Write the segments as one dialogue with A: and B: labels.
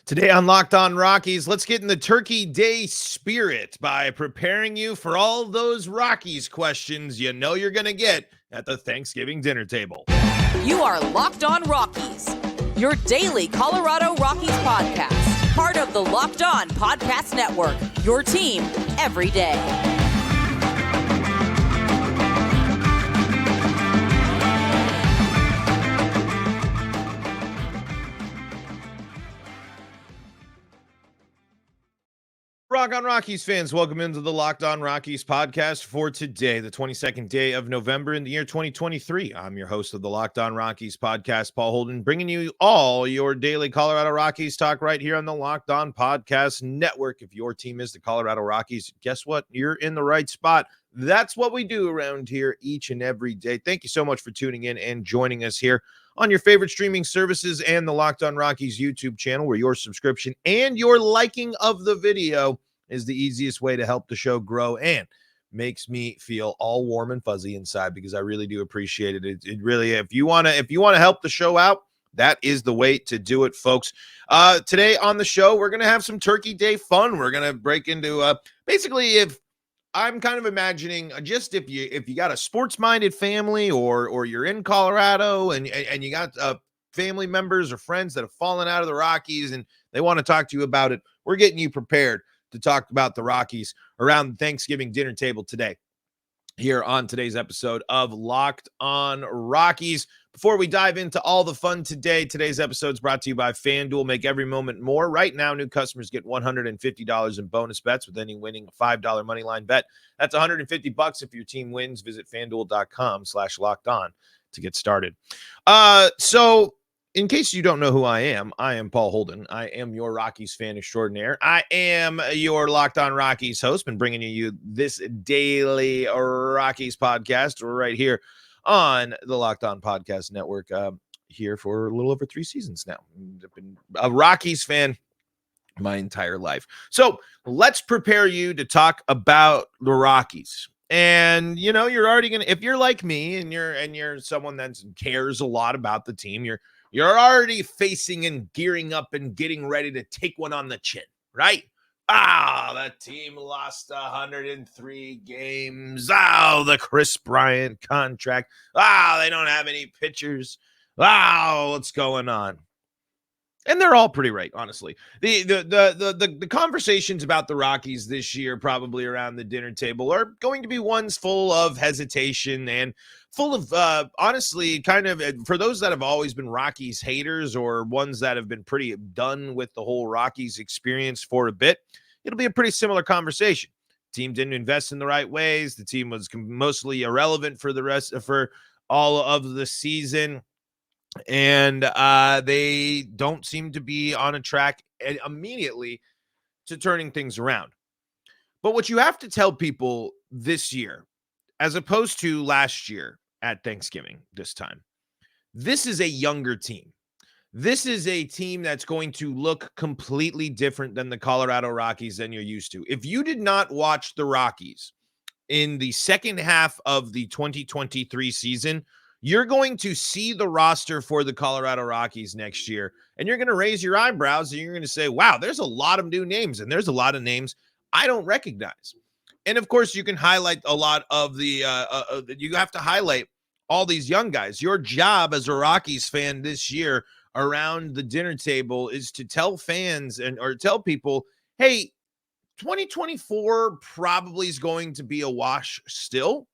A: Today on Locked On Rockies, let's get in the Turkey Day spirit by preparing you for all those Rockies questions you know you're going to get at the Thanksgiving dinner table.
B: You are Locked On Rockies, your daily Colorado Rockies podcast, part of the Locked On Podcast Network, your team every day.
A: Rock on Rockies fans, welcome into the Locked On Rockies podcast for today, the 22nd day of November in the year 2023. I'm your host of the Locked On Rockies podcast, Paul Holden, bringing you all your daily Colorado Rockies talk right here on the Locked On Podcast Network. If your team is the Colorado Rockies, guess what? You're in the right spot. That's what we do around here each and every day. Thank you so much for tuning in and joining us here on your favorite streaming services and the Locked On Rockies YouTube channel, where your subscription and your liking of the video is the easiest way to help the show grow and makes me feel all warm and fuzzy inside, because I really do appreciate it. It really, if you want to help the show out, that is the way to do it, folks. Today on the show, we're going to have some Turkey Day fun. We're going to break into basically, if I'm kind of imagining just if you got a sports-minded family or you're in Colorado and you got family members or friends that have fallen out of the Rockies and they want to talk to you about it, we're getting you prepared to talk about the Rockies around the Thanksgiving dinner table today here on today's episode of Locked On Rockies. Before we dive into all the fun today, today's episode is brought to you by FanDuel. Make every moment more. Right now, new customers get $150 in bonus bets with any winning $5 moneyline bet. That's $150 if your team wins. Visit FanDuel.com/lockedon to get started. So in case you don't know who I am Paul Holden. I am your Rockies fan extraordinaire. I am your Locked On Rockies host, been bringing you this daily Rockies podcast right here on the Locked On Podcast Network here for a little over 3 seasons now. I've been a Rockies fan my entire life. So let's prepare you to talk about the Rockies. And, you know, you're already going to, if you're like me and you're someone that cares a lot about the team, you're already facing and gearing up and getting ready to take one on the chin, right? That team lost 103 games. The Chris Bryant contract. They don't have any pitchers. What's going on? And they're all pretty right, honestly. The conversations about the Rockies this year, probably around the dinner table, are going to be ones full of hesitation and full of, honestly, kind of, for those that have always been Rockies haters or ones that have been pretty done with the whole Rockies experience for a bit, it'll be a pretty similar conversation. Team didn't invest in the right ways. The team was mostly irrelevant for all of the season. And they don't seem to be on a track immediately to turning things around. But what you have to tell people this year, as opposed to last year at Thanksgiving this time, this is a younger team. This is a team that's going to look completely different than the Colorado Rockies than you're used to. If you did not watch the Rockies in the second half of the 2023 season, you're going to see the roster for the Colorado Rockies next year, and you're going to raise your eyebrows, and you're going to say, wow, there's a lot of new names, and there's a lot of names I don't recognize. And, of course, you can highlight a lot of the you have to highlight all these young guys. Your job as a Rockies fan this year around the dinner table is to tell fans or tell people, hey, 2024 probably is going to be a wash still.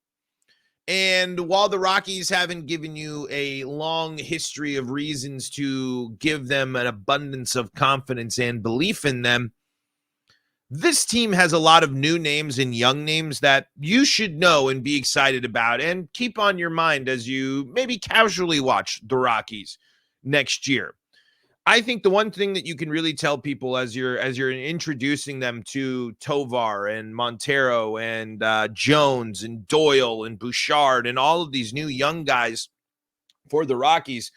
A: And while the Rockies haven't given you a long history of reasons to give them an abundance of confidence and belief in them, this team has a lot of new names and young names that you should know and be excited about and keep on your mind as you maybe casually watch the Rockies next year. I think the one thing that you can really tell people as you're introducing them to Tovar and Montero and Jones and Doyle and Bouchard and all of these new young guys for the Rockies,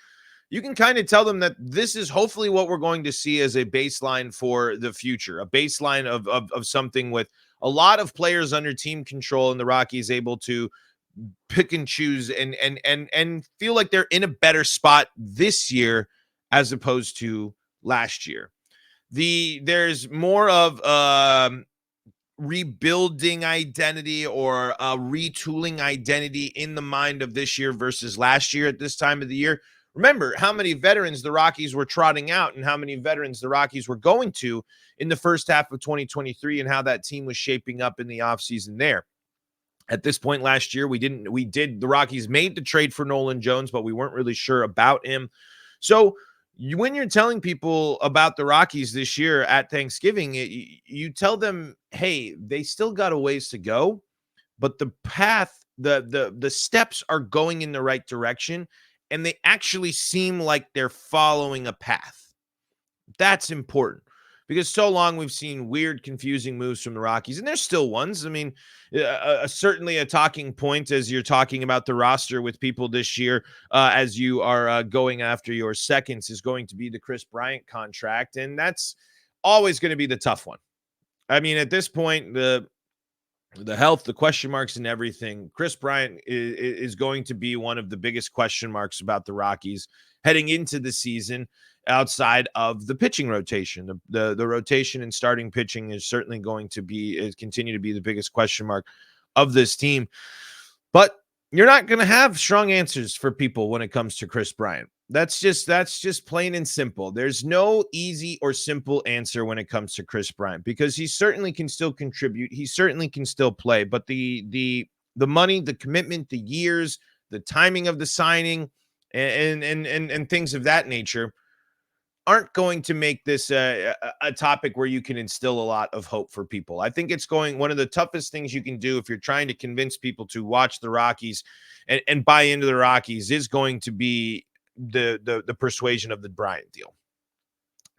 A: you can kind of tell them that this is hopefully what we're going to see as a baseline for the future, a baseline of something with a lot of players under team control and the Rockies able to pick and choose and feel like they're in a better spot this year as opposed to last year. there's more of rebuilding identity or a retooling identity in the mind of this year versus last year at this time of the year. Remember how many veterans the Rockies were trotting out and how many veterans the Rockies were going to in the first half of 2023 and how that team was shaping up in the offseason there. At this point last year, the Rockies made the trade for Nolan Jones, but we weren't really sure about him. So when you're telling people about the Rockies this year at Thanksgiving, you tell them, hey, they still got a ways to go, but the path, the steps are going in the right direction, and they actually seem like they're following a path. That's important because so long we've seen weird, confusing moves from the Rockies, and there's still ones. I mean, certainly a talking point as you're talking about the roster with people this year, as you are going after your seconds, is going to be the Chris Bryant contract, and that's always going to be the tough one. I mean, at this point, the health, the question marks and everything, Chris Bryant is going to be one of the biggest question marks about the Rockies heading into the season outside of the pitching rotation. The rotation and starting pitching is certainly going to continue to be the biggest question mark of this team. But you're not going to have strong answers for people when it comes to Chris Bryant. That's just plain and simple. There's no easy or simple answer when it comes to Chris Bryant because he certainly can still contribute. He certainly can still play, but the money, the commitment, the years, the timing of the signing and things of that nature aren't going to make this a topic where you can instill a lot of hope for people. I think one of the toughest things you can do if you're trying to convince people to watch the Rockies and buy into the Rockies is going to be the persuasion of the Bryant deal.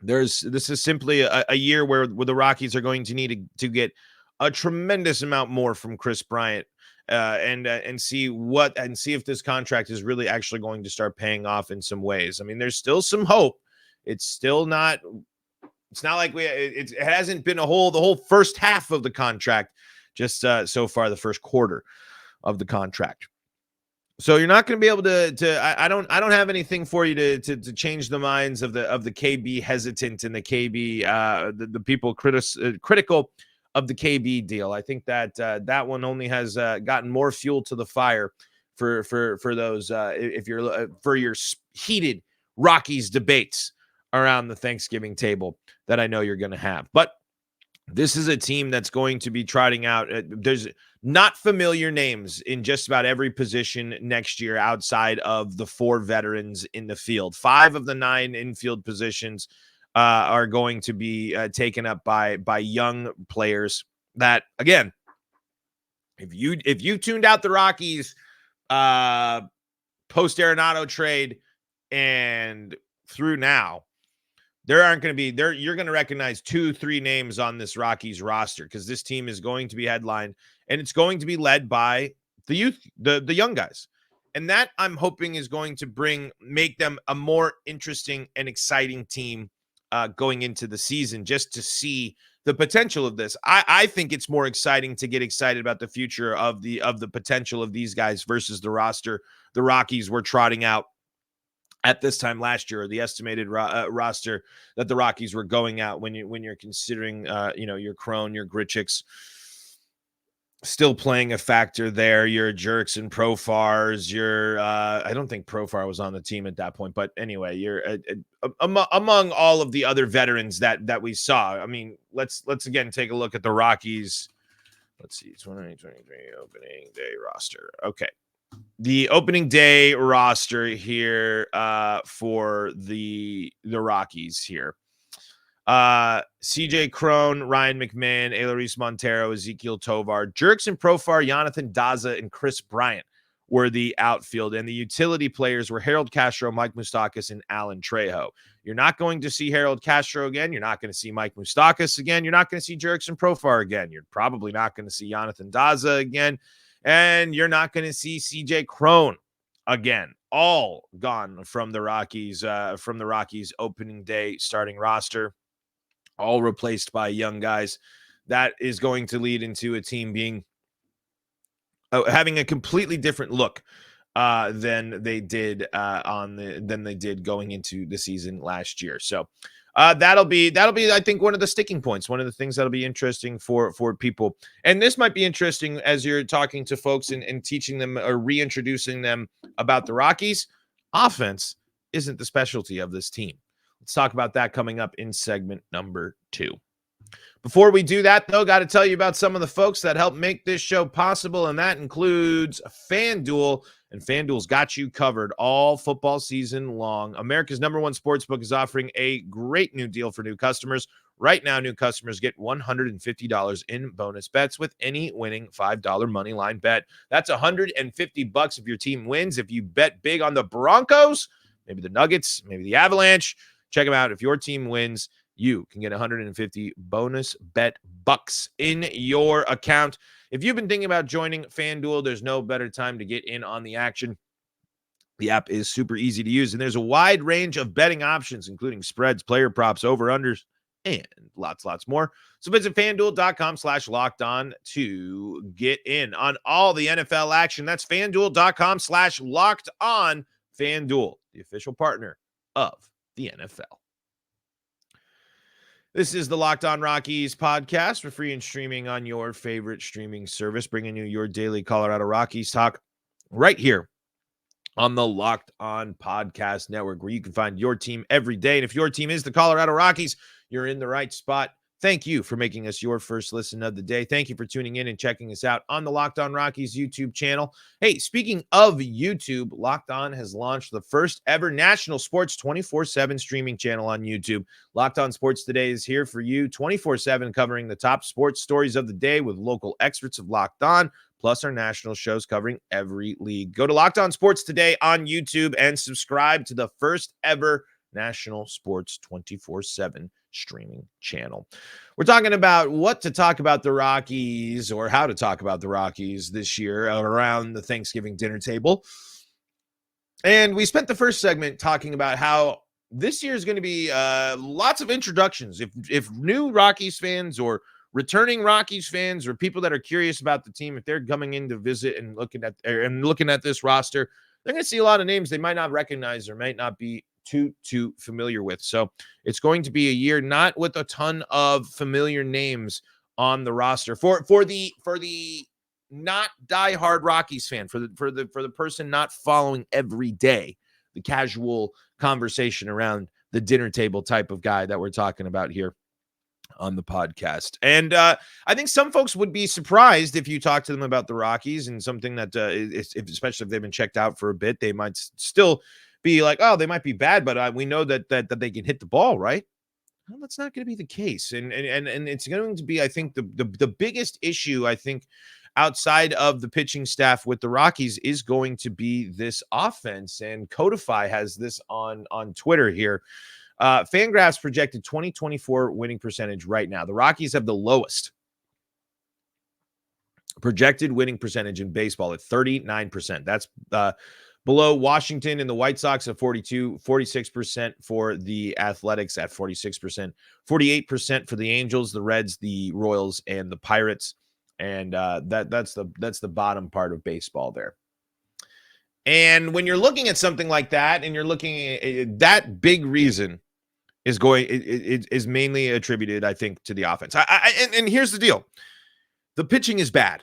A: This is simply a year where the Rockies are going to need to get a tremendous amount more from Chris Bryant and see if this contract is really actually going to start paying off in some ways. I mean, there's still some hope. It's not like it hasn't been the whole first half of the contract, just so far the first quarter of the contract. So you're not going to be able to I don't have anything for you to change the minds of the KB hesitant and the KB the people critical of the KB deal. I think that that one only has gotten more fuel to the fire for those if you're for your heated Rockies debates around the Thanksgiving table that I know you're going to have. But this is a team that's going to be trotting out. There's not familiar names in just about every position next year outside of the 4 veterans in the field. 5 of the 9 infield positions are going to be taken up by young players that, again, if you tuned out the Rockies post Arenado trade and through now, there aren't going to be there. You're going to recognize 2-3 names on this Rockies roster because this team is going to be headlined and it's going to be led by the youth, the young guys. And that I'm hoping is going to make them a more interesting and exciting team going into the season, just to see the potential of this. I think it's more exciting to get excited about the future of the potential of these guys versus the roster the Rockies were trotting out at this time last year, or the estimated roster that the Rockies were going out when you're considering, your Crone, your Grichuk's still playing a factor there. Your Jerks and Profars. I don't think Profar was on the team at that point, but anyway, you're among all of the other veterans that we saw. I mean, let's again take a look at the Rockies. Let's see, 2023 opening day roster. Okay. The opening day roster here for the Rockies here. CJ Crone, Ryan McMahon, Eleris Montero, Ezequiel Tovar, Jerks and Profar, Jonathan Daza, and Chris Bryant were the outfield. And the utility players were Harold Castro, Mike Moustakas, and Alan Trejo. You're not going to see Harold Castro again. You're not going to see Mike Moustakas again. You're not going to see Jerks and Profar again. You're probably not going to see Jonathan Daza again. And you're not going to see CJ Crone again. All gone from the Rockies opening day starting roster. All replaced by young guys. That is going to lead into a team having a completely different look than they did going into the season last year. So that'll be I think one of the sticking points, one of the things that'll be interesting for people. And this might be interesting as you're talking to folks and teaching them or reintroducing them about the Rockies. Offense isn't the specialty of this team. Let's talk about that coming up in segment number 2. Before we do that, though, got to tell you about some of the folks that help make this show possible, and that includes FanDuel. And FanDuel's got you covered all football season long. America's number one sportsbook is offering a great new deal for new customers. Right now, new customers get $150 in bonus bets with any winning $5 money line bet. That's $150 if your team wins. If you bet big on the Broncos, maybe the Nuggets, maybe the Avalanche, check them out. If your team wins, you can get 150 bonus bet bucks in your account. If you've been thinking about joining FanDuel, there's no better time to get in on the action. The app is super easy to use, and there's a wide range of betting options, including spreads, player props, over-unders, and lots more. So visit FanDuel.com/lockedon to get in on all the NFL action. That's FanDuel.com/lockedon. FanDuel, the official partner of the NFL. This is the Locked On Rockies podcast. We're free and streaming on your favorite streaming service, bringing you your daily Colorado Rockies talk right here on the Locked On Podcast Network, where you can find your team every day. And if your team is the Colorado Rockies, you're in the right spot. Thank you for making us your first listen of the day. Thank you for tuning in and checking us out on the Locked On Rockies YouTube channel. Hey, speaking of YouTube, Locked On has launched the first ever national sports 24/7 streaming channel on YouTube. Locked On Sports Today is here for you 24/7, covering the top sports stories of the day with local experts of Locked On, plus our national shows covering every league. Go to Locked On Sports Today on YouTube and subscribe to the first ever national sports 24/7 streaming channel. We're talking about what to talk about the Rockies, or how to talk about the Rockies this year around the Thanksgiving dinner table. And we spent the first segment talking about how this year is going to be lots of introductions. If new Rockies fans or returning Rockies fans or people that are curious about the team, if they're coming in to visit and looking at this roster, they're going to see a lot of names they might not recognize or might not be too familiar with. So it's going to be a year not with a ton of familiar names on the roster for the not diehard Rockies fan, for the person not following every day, the casual conversation around the dinner table type of guy that we're talking about here on the podcast. And I think some folks would be surprised if you talk to them about the Rockies, and something that especially if they've been checked out for a bit, they might still be like, oh, they might be bad, but we know that they can hit the ball, right? Well, that's not going to be the case. And it's going to be, I think, the biggest issue, I think, outside of the pitching staff with the Rockies is going to be this offense. And Codify has this on Twitter here. Fangraphs projected 2024 winning percentage right now. The Rockies have the lowest projected winning percentage in baseball at 39%. That's below Washington and the White Sox at 46% for the Athletics at 46%, 48% for the Angels, the Reds, the Royals, and the Pirates. And that's the bottom part of baseball there. And when you're looking at something like that, and you're looking at that, big reason is mainly attributed, I think, to the offense. And here's the deal. The pitching is bad.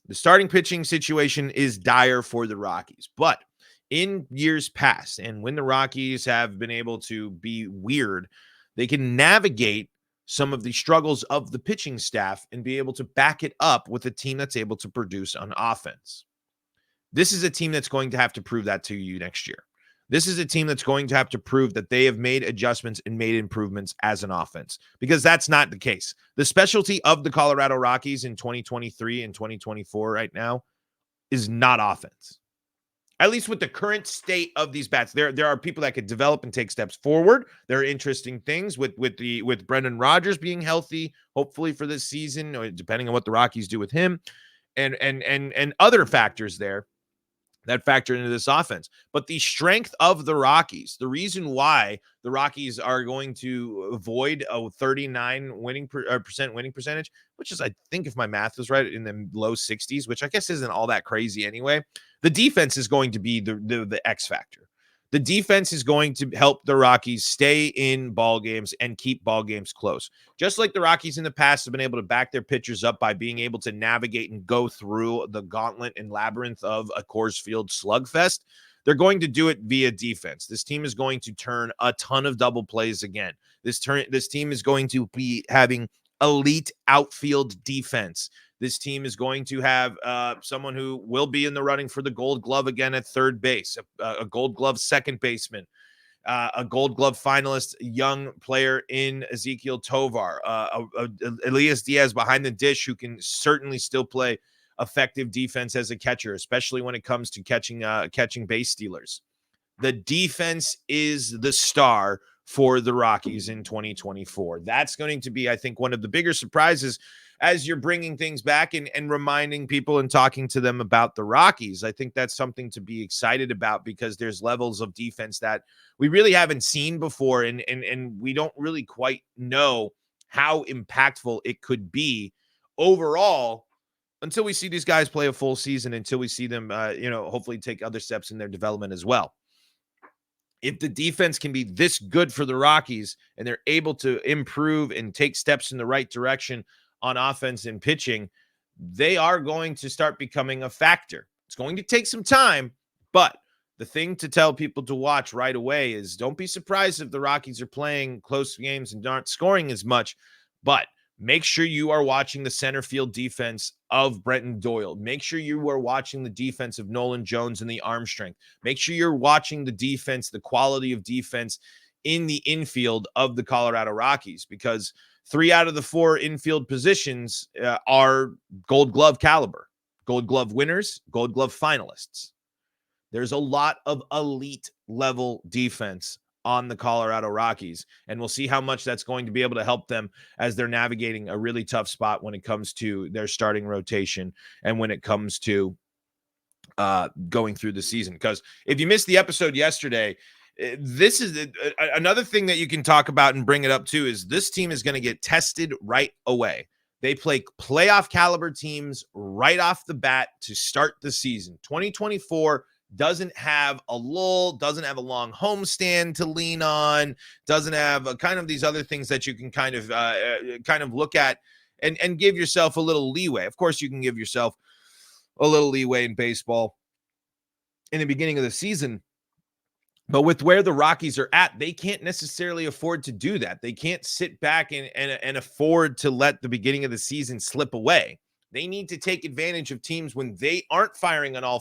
A: The starting pitching situation is dire for the Rockies. But in years past, and when the Rockies have been able to be weird, they can navigate some of the struggles of the pitching staff and be able to back it up with a team that's able to produce on offense. This is a team that's going to have to prove that to you next year. This is a team that's going to have to prove that they have made adjustments and made improvements as an offense, because that's not the case. The specialty of the Colorado Rockies in 2023 and 2024 right now is not offense. At least with the current state of these bats, there are people that could develop and take steps forward. There are interesting things with Brendan Rodgers being healthy, hopefully for this season, or depending on what the Rockies do with him, and other factors there that factor into this offense. But the strength of the Rockies, the reason why the Rockies are going to avoid a 39% winning percentage, which is, I think, if my math is right, in the low 60s, which I guess isn't all that crazy anyway. The defense is going to be the X factor. The defense is going to help the Rockies stay in ball games and keep ball games close. Just like the Rockies in the past have been able to back their pitchers up by being able to navigate and go through the gauntlet and labyrinth of a Coors Field slugfest, they're going to do it via defense. This team is going to turn a ton of double plays again. This team is going to be having elite outfield defense. This team is going to have someone who will be in the running for the Gold Glove again at third base, a Gold Glove second baseman, a Gold Glove finalist, young player in Ezequiel Tovar, Elias Diaz behind the dish who can certainly still play effective defense as a catcher, especially when it comes to catching base stealers. The defense is the star for the Rockies in 2024. That's going to be, I think, one of the bigger surprises as you're bringing things back and reminding people and talking to them about the Rockies. I think that's something to be excited about because there's levels of defense that we really haven't seen before, and we don't really quite know how impactful it could be overall until we see these guys play a full season, until we see them, hopefully take other steps in their development as well. If the defense can be this good for the Rockies and they're able to improve and take steps in the right direction on offense and pitching, they are going to start becoming a factor. It's going to take some time, but the thing to tell people to watch right away is don't be surprised if the Rockies are playing close games and aren't scoring as much, but make sure you are watching the center field defense of Brenton Doyle. Make sure you are watching the defense of Nolan Jones and the arm strength. Make sure you're watching the defense, the quality of defense in the infield of the Colorado Rockies, because 3 out of the 4 infield positions are Gold Glove caliber, Gold Glove winners, Gold Glove finalists. There's a lot of elite level defense on the Colorado Rockies, and we'll see how much that's going to be able to help them as they're navigating a really tough spot when it comes to their starting rotation and when it comes to going through the season. Because if you missed the episode yesterday, this is another thing that you can talk about and bring it up too, is this team is going to get tested right away. They play playoff caliber teams right off the bat to start the season. 2024 doesn't have a lull, doesn't have a long homestand to lean on, doesn't have kind of these other things that you can kind of look at and give yourself a little leeway. Of course, you can give yourself a little leeway in baseball in the beginning of the season, but with where the Rockies are at, they can't necessarily afford to do that. They can't sit back and afford to let the beginning of the season slip away. They need to take advantage of teams when they aren't firing on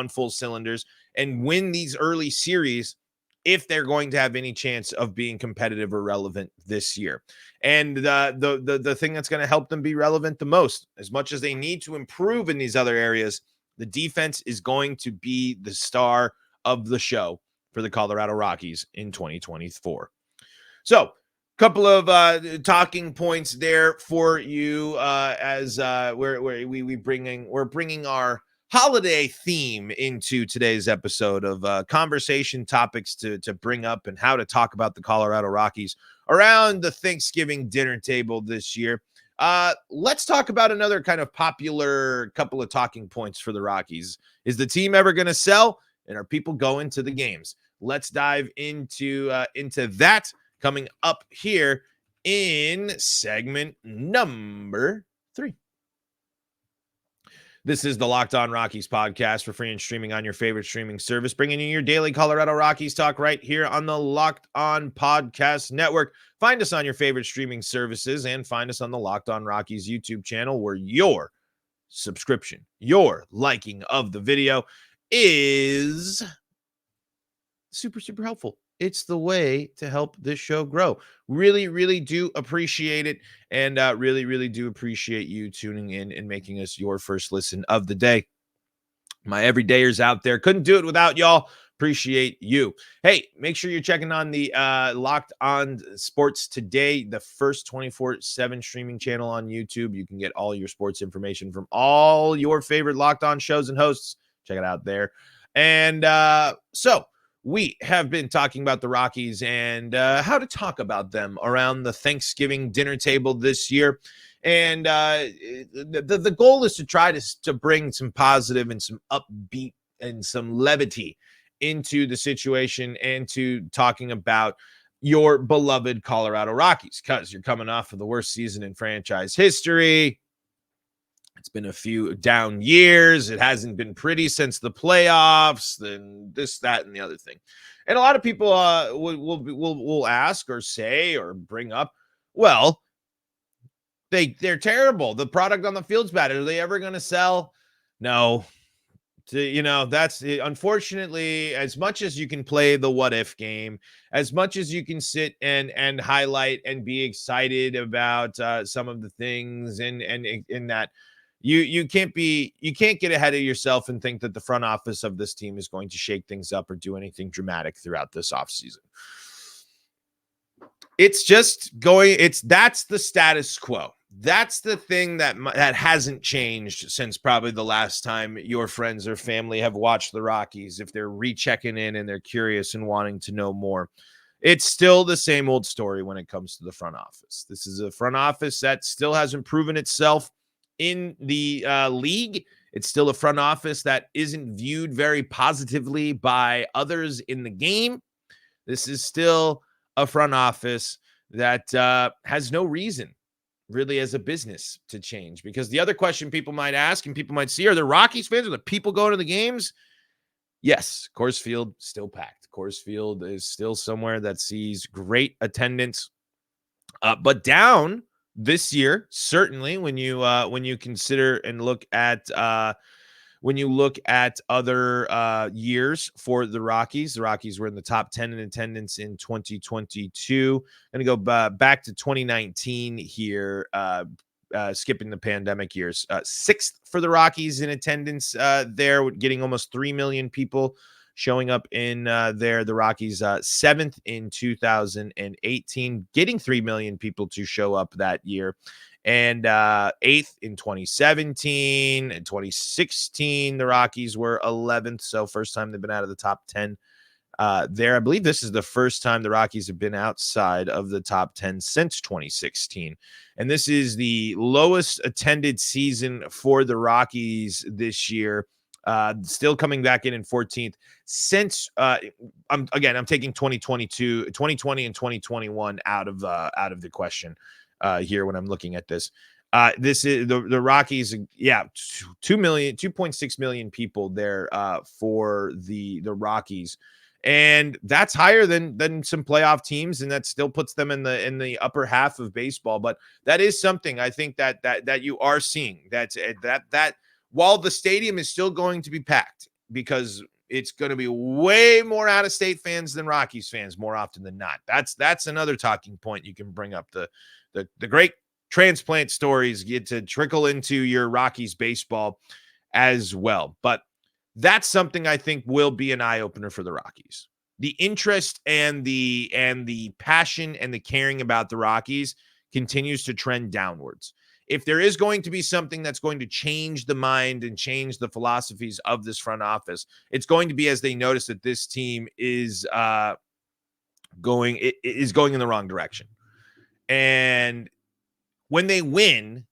A: full cylinders and win these early series if they're going to have any chance of being competitive or relevant this year. And the thing that's going to help them be relevant the most, as much as they need to improve in these other areas, the defense is going to be the star of the show for the Colorado Rockies in 2024. So, couple of talking points there for you as we're bringing our holiday theme into today's episode of conversation topics to bring up and how to talk about the Colorado Rockies around the Thanksgiving dinner table this year. Let's talk about another kind of popular couple of talking points for the Rockies. Is the team ever going to sell, and are people going to the games? Let's dive into that coming up here in segment number 3. This is the Locked On Rockies podcast for free and streaming on your favorite streaming service, bringing you your daily Colorado Rockies talk right here on the Locked On Podcast Network. Find us on your favorite streaming services and find us on the Locked On Rockies YouTube channel, where your subscription, your liking of the video is super, super helpful. It's the way to help this show grow. Really, really do appreciate it. And really, really do appreciate you tuning in and making us your first listen of the day. My everydayers out there, couldn't do it without y'all. Appreciate you. Hey, make sure you're checking on the Locked On Sports Today, the first 24/7 streaming channel on YouTube. You can get all your sports information from all your favorite Locked On shows and hosts. Check it out there. And so We have been talking about the Rockies and how to talk about them around the Thanksgiving dinner table this year. And the goal is to try to bring some positive and some upbeat and some levity into the situation and to talking about your beloved Colorado Rockies, because you're coming off of the worst season in franchise history. It's been a few down years. It hasn't been pretty since the playoffs, then this, that, and the other thing. And a lot of people will ask or say or bring up, well, they're terrible. The product on the field's bad. Are they ever going to sell? No. That's unfortunately, as much as you can play the what if game, as much as you can sit and highlight and be excited about some of the things and in that. You can't get ahead of yourself and think that the front office of this team is going to shake things up or do anything dramatic throughout this offseason. That's the status quo. That's the thing that hasn't changed since probably the last time your friends or family have watched the Rockies. If they're rechecking in and they're curious and wanting to know more, it's still the same old story when it comes to the front office. This is a front office that still hasn't proven itself in the league. It's still a front office that isn't viewed very positively by others in the game. This is still a front office that has no reason really as a business to change, because the other question people might ask and people might see, are the Rockies fans, are the people going to the games? Yes, Coors Field still packed. Coors Field is still somewhere that sees great attendance, but down this year, certainly when you consider and look at other years for the Rockies were in the top 10 in attendance in 2022. Going to go back to 2019 here, skipping the pandemic years. Sixth for the Rockies in attendance there, getting almost 3 million people showing up in there. The Rockies seventh in 2018, getting 3 million people to show up that year. And eighth in 2017 and 2016, the Rockies were 11th. So first time they've been out of the top 10 there. I believe this is the first time the Rockies have been outside of the top 10 since 2016. And this is the lowest attended season for the Rockies this year. Still coming back in 14th since I'm taking 2020 and 2021 out of the question here when I'm looking at this. This is the Rockies. Yeah, 2.6 million people there for the Rockies, and that's higher than some playoff teams, and that still puts them in the upper half of baseball. But that is something I think that you are seeing, that while the stadium is still going to be packed, because it's going to be way more out-of-state fans than Rockies fans more often than not. That's another talking point you can bring up. The great transplant stories get to trickle into your Rockies baseball as well. But that's something I think will be an eye-opener for the Rockies. The interest and the passion and the caring about the Rockies continues to trend downwards. If there is going to be something that's going to change the mind and change the philosophies of this front office, it's going to be as they notice that this team is going in the wrong direction. And when they win,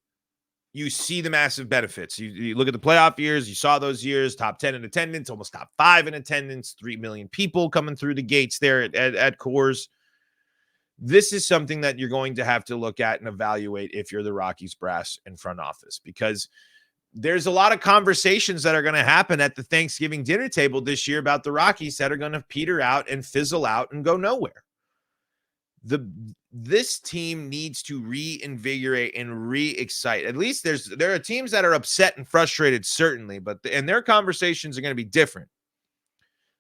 A: you see the massive benefits. You look at the playoff years, you saw those years, top 10 in attendance, almost top 5 in attendance, 3 million people coming through the gates there at Coors. This is something that you're going to have to look at and evaluate if you're the Rockies brass and front office, because there's a lot of conversations that are going to happen at the Thanksgiving dinner table this year about the Rockies that are going to peter out and fizzle out and go nowhere. This team needs to reinvigorate and re-excite. At least there are teams that are upset and frustrated, certainly, and their conversations are going to be different.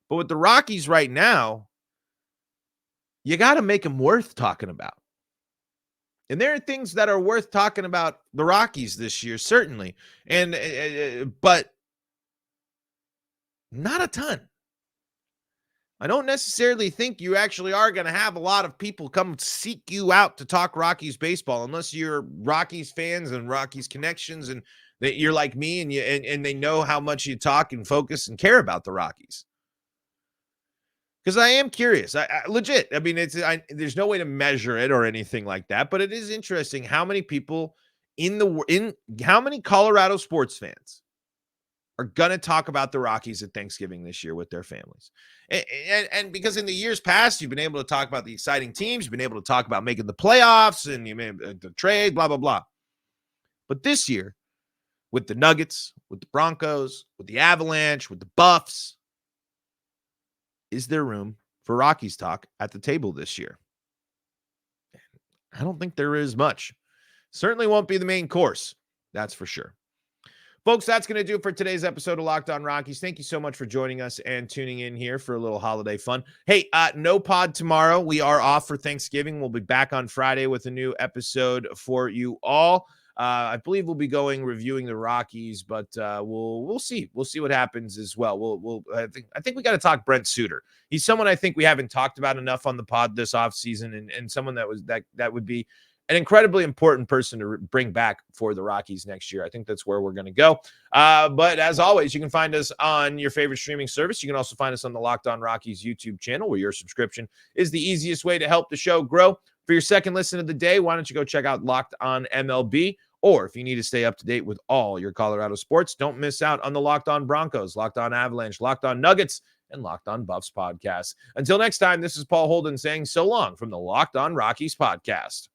A: But with the Rockies right now, you got to make them worth talking about. And there are things that are worth talking about the Rockies this year, certainly. But not a ton. I don't necessarily think you actually are going to have a lot of people come seek you out to talk Rockies baseball, unless you're Rockies fans and Rockies connections and that you're like me and they know how much you talk and focus and care about the Rockies. Because I am curious. I legit. I mean, there's no way to measure it or anything like that, but it is interesting how many people how many Colorado sports fans are gonna talk about the Rockies at Thanksgiving this year with their families, and because in the years past you've been able to talk about the exciting teams, you've been able to talk about making the playoffs and you made the trade, blah blah blah. But this year, with the Nuggets, with the Broncos, with the Avalanche, with the Buffs. Is there room for Rockies talk at the table this year? I don't think there is much. Certainly won't be the main course. That's for sure. Folks, that's going to do it for today's episode of Locked On Rockies. Thank you so much for joining us and tuning in here for a little holiday fun. Hey, no pod tomorrow. We are off for Thanksgiving. We'll be back on Friday with a new episode for you all. I believe we'll be reviewing the Rockies, but we'll see. We'll see what happens as well. I think we got to talk Brent Suter. He's someone I think we haven't talked about enough on the pod this offseason, and someone that would be an incredibly important person to bring back for the Rockies next year. I think that's where we're going to go. But as always, you can find us on your favorite streaming service. You can also find us on the Locked On Rockies YouTube channel, where your subscription is the easiest way to help the show grow. For your second listen of the day, why don't you go check out Locked On MLB? Or if you need to stay up to date with all your Colorado sports, don't miss out on the Locked On Broncos, Locked On Avalanche, Locked On Nuggets, and Locked On Buffs podcasts. Until next time, this is Paul Holden saying so long from the Locked On Rockies podcast.